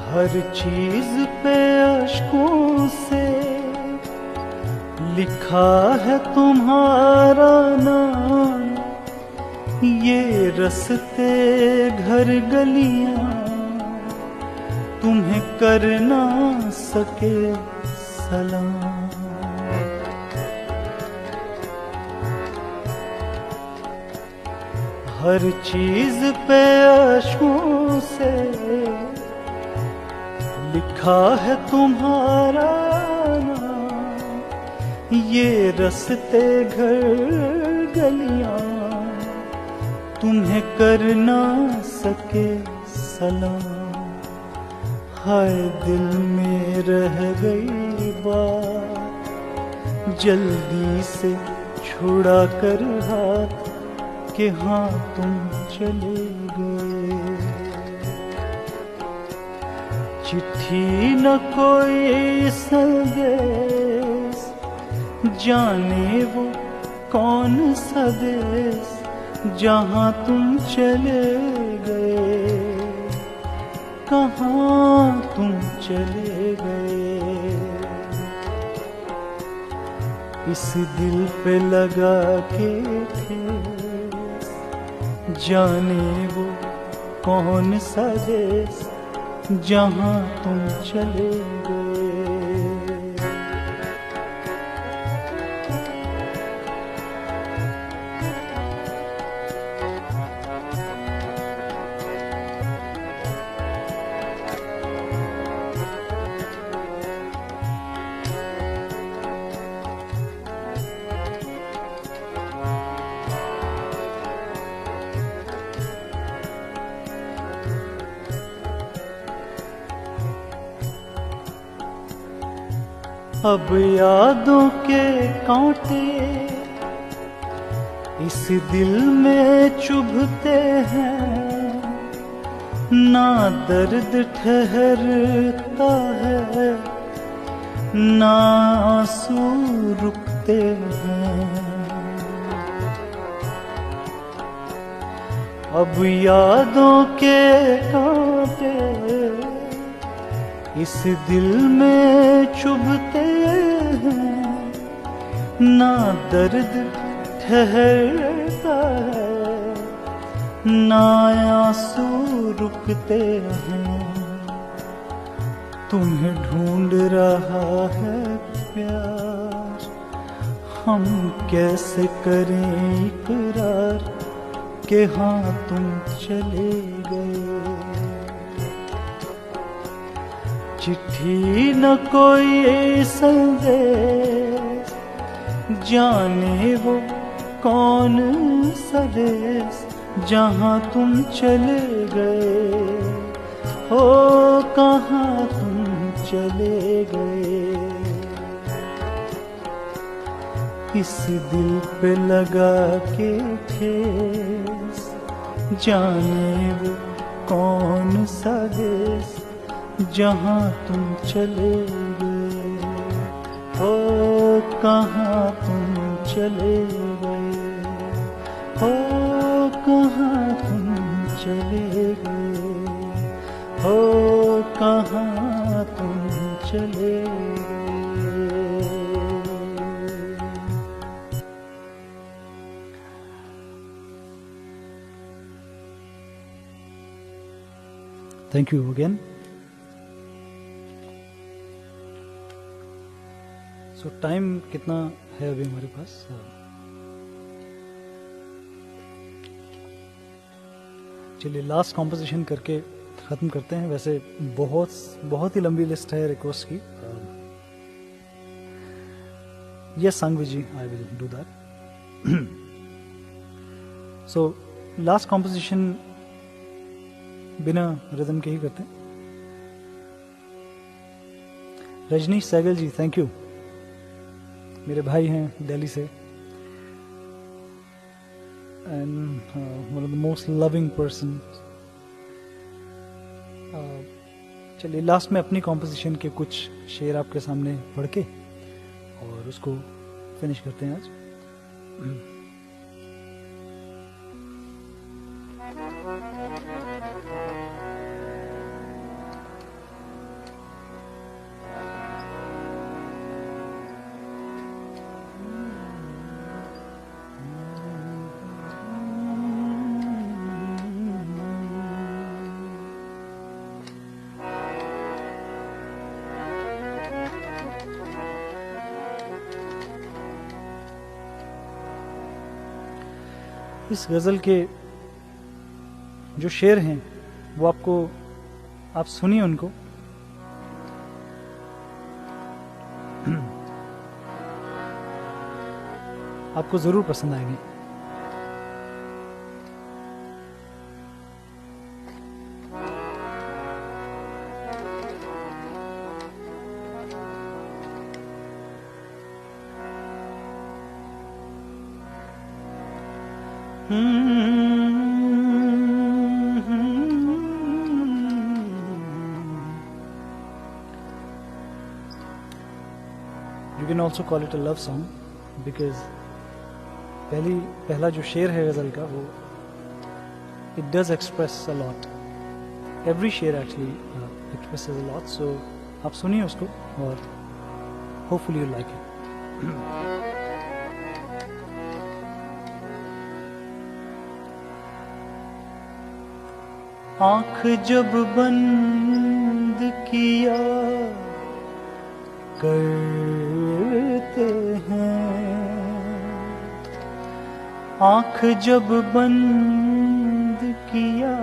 हर चीज पे अश्कों से लिखा है तुम्हारा नाम, ये रस्ते घर गलियां तुम्हें कर ना सके सलाम। हर चीज पे अश्कों से लिखा है तुम्हारा नाम, ये रस्ते घर गलियां तुम्हें कर ना सके सलाम। हाय दिल में रह गई बात, जल्दी से छुड़ा कर हाथ कि हाँ तुम चले गए। चिट्ठी न कोई संदेश, जाने वो कौन सा देश जहाँ तुम चले गए, कहाँ तुम चले गए। इस दिल पे लगा के ठेस, जाने वो कौन सा देश जहाँ तुम चले गए। अब यादों के कांटे इस दिल में चुभते हैं, ना दर्द ठहरता है ना आंसू रुकते हैं। अब यादों के कांटे इस दिल में चुभते हैं, ना दर्द ठहरता है ना आंसू रुकते हैं। तुम्हें ढूंढ रहा है प्यार, हम कैसे करें इकरार कि हाँ तुम चले गए। चिट्ठी न कोई संदेश, जाने वो कौन सा देश जहाँ तुम चले गए, हो कहाँ तुम चले गए। इस दिल पे लगा के ठेस, जाने वो कौन सा देश जहाँ तुम चले गए, ओ कहाँ तुम चले गए, हो कहाँ तुम चले गए, हो कहाँ तुम चले गए। Thank you again. So time कितना है अभी हमारे पास? चलिए लास्ट कॉम्पोजिशन करके ख़त्म करते हैं। वैसे बहुत ही लंबी लिस्ट है रिक्वेस्ट की। Yes Sangvi ji, I will do that. So last composition बिना रिदम के ही करते हैं। रजनीश सहगल जी, थैंक यू, मेरे भाई हैं दिल्ली से, and one of the most loving person. चलिए लास्ट में अपनी कॉम्पोजिशन के कुछ शेर आपके सामने पढ़ के और उसको फिनिश करते हैं आज। इस गज़ल के जो शेर हैं वो आप सुनिए उनको। आपको ज़रूर पसंद आएंगे। You can also call it a love song because पहला जो शेर है गज़ल का वो it does express a lot. Every शेर actually expresses a lot. So आप सुनिए उसको और hopefully you like it. आँख जब बंद किया करते हैं, आँख जब बंद किया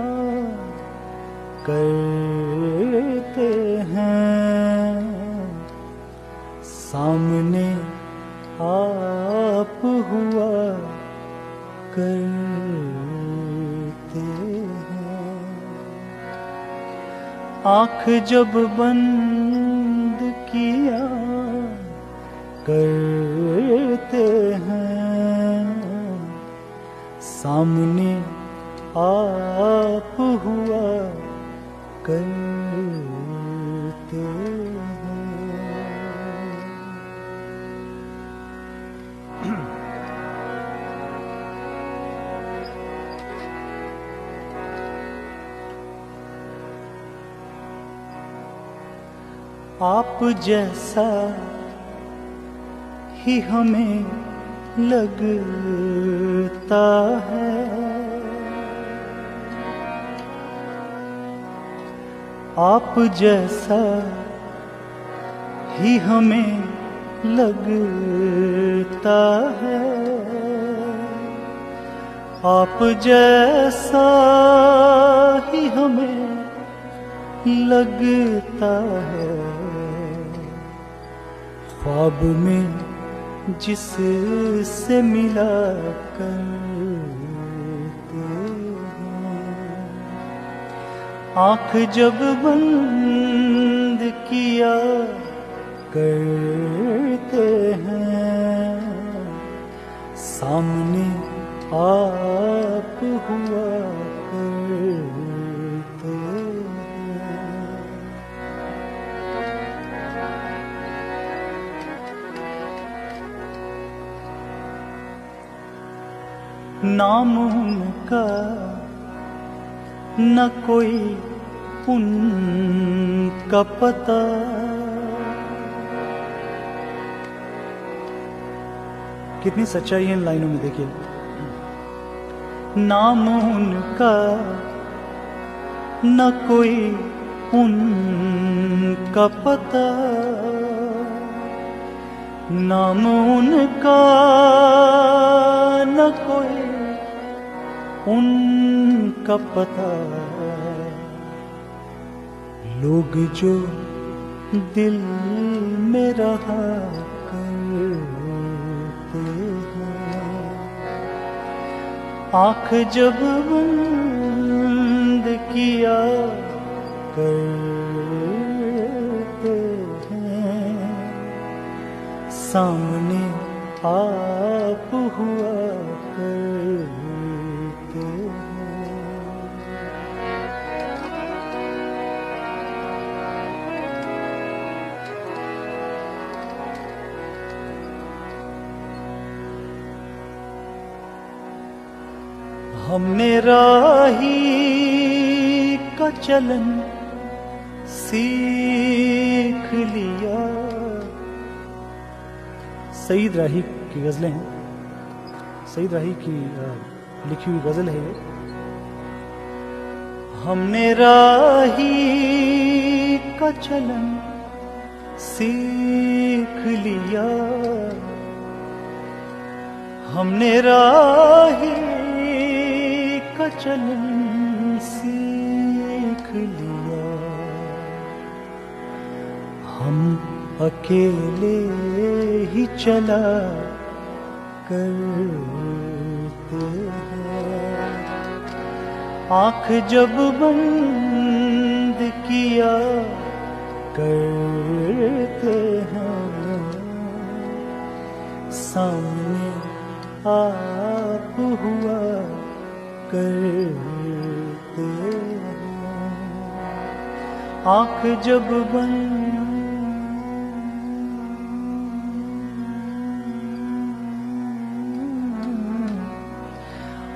करते हैं, सामने आप हुआ करते हैं। आँख जब बंद किया करते हैं, सामने आप हुआ करते हैं। आप जैसा ही हमें लगता है, आप जैसा ही हमें लगता है, आप जैसा ही हमें लगता है, ख्वाब में जिससे मिला करते हैं। आँख जब बंद किया करते हैं, सामने आप हुआ करते हैं। नाम उनका न कोई उनका पता। कितनी सच्चाई है इन लाइनों में, देखिए। नाम उनका न कोई उनका पता, नाम उनका न कोई उनका पता। लोग जो दिल में रहा करते हैं, आँख जब बंद किया करते हैं, सामने आप हुआ करते हैं। हमने राही का चलन सीख लिया। सईद राही की गजलें हैं, सईद राही की लिखी हुई गजल है। हमने राही का चलन सीख लिया, हमने राही का चलन सीख लिया। हम अकेले ही चला करते हैं, आँख जब बंद किया करते हैं, सामने आप हुआ करते हैं, आँख जब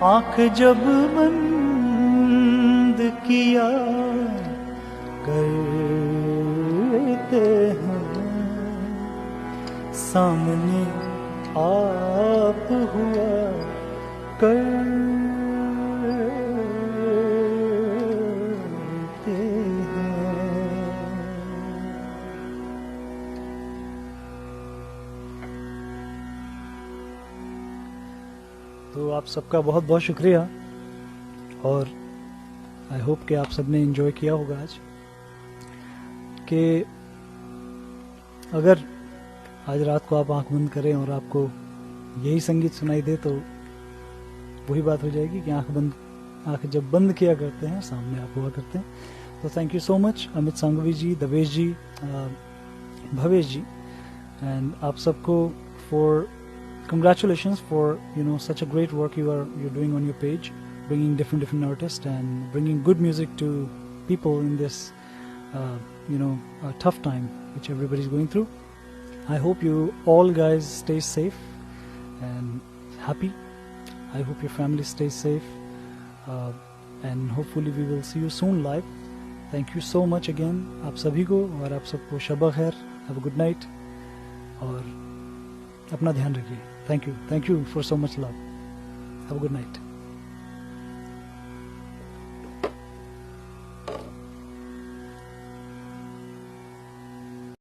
आँख जब बंद किया करते हैं, सामने आप हुआ करते हैं। तो आप सबका बहुत बहुत शुक्रिया, और आई होप कि आप सबने एंजॉय किया होगा आज। कि अगर आज रात को आप आंख बंद करें और आपको यही संगीत सुनाई दे, तो वही बात हो जाएगी कि आंख जब बंद किया करते हैं, सामने आप हुआ करते हैं। तो thank you so much Amit Sanghvi ji, Davesh ji, Bhavesh ji, and आप सबको for congratulations for such a great work you're doing on your page, bringing different artists and bringing good music to people in this tough time which everybody's going through. I hope you all guys stay safe and happy. I hope your family stays safe, and hopefully we will see you soon live. Thank you so much again आप सभी को, और आप सबको शब खैर, have a good night, और अपना ध्यान रखिए। Thank you for so much love. Have a good night.